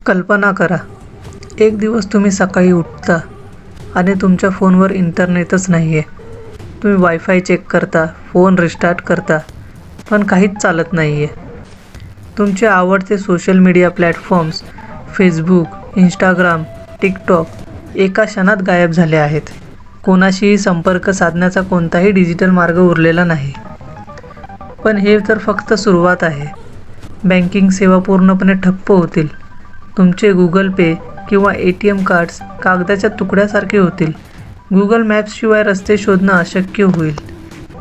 कल्पना करा, एक दिवस तुम्ही सकाळी उठता आणि तुमच्या फोनवर इंटरनेटच नाही आहे. तुम्ही वायफाय चेक करता, फोन रिस्टार्ट करता, पण काहीच चालत नाही आहे. तुमचे आवडते social media platforms Facebook, Instagram, TikTok एका क्षणात गायब झाले आहेत. कोणाशीही संपर्क साधण्याचा कोणताही डिजिटल मार्ग उरलेला नाही. पण हे तर फक्त सुरुवात आहे. बँकिंग सेवा पूर्णपणे ठप्प होतील. तुमचे गुगल पे किंवा ATM कार्ड्स कागदाच्या तुकड्यासारखे होतील. गुगल मॅप्सशिवाय रस्ते शोधणं अशक्य होईल.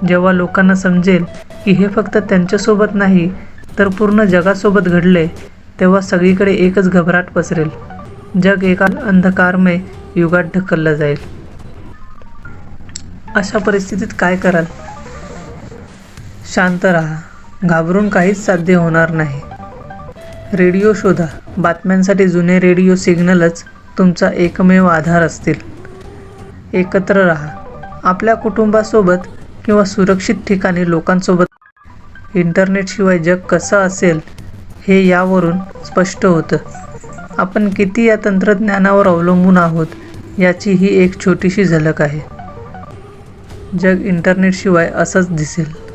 जेव्हा लोकांना समजेल की हे फक्त त्यांच्यासोबत नाही तर पूर्ण जगासोबत घडले, तेव्हा सगळीकडे एकच घबराट पसरेल. जग एका अंधकारमय युगात ढकललं जाईल. अशा परिस्थितीत काय कराल? शांत राहा. घाबरून काहीच साध्य होणार नाही. रेडिओ शोधा. बातम्यांसाठी जुने रेडिओ सिग्नलच तुमचा एकमेव आधार असतील. एकत्र राहा. आपल्या कुटुंबासोबत किंवा सुरक्षित ठिकाणी लोकांसोबत. इंटरनेटशिवाय जग कसं असेल हे यावरून स्पष्ट होतं. आपण किती या तंत्रज्ञानावर अवलंबून आहोत याची ही एक छोटीशी झलक आहे. जग इंटरनेटशिवाय असंच दिसेल.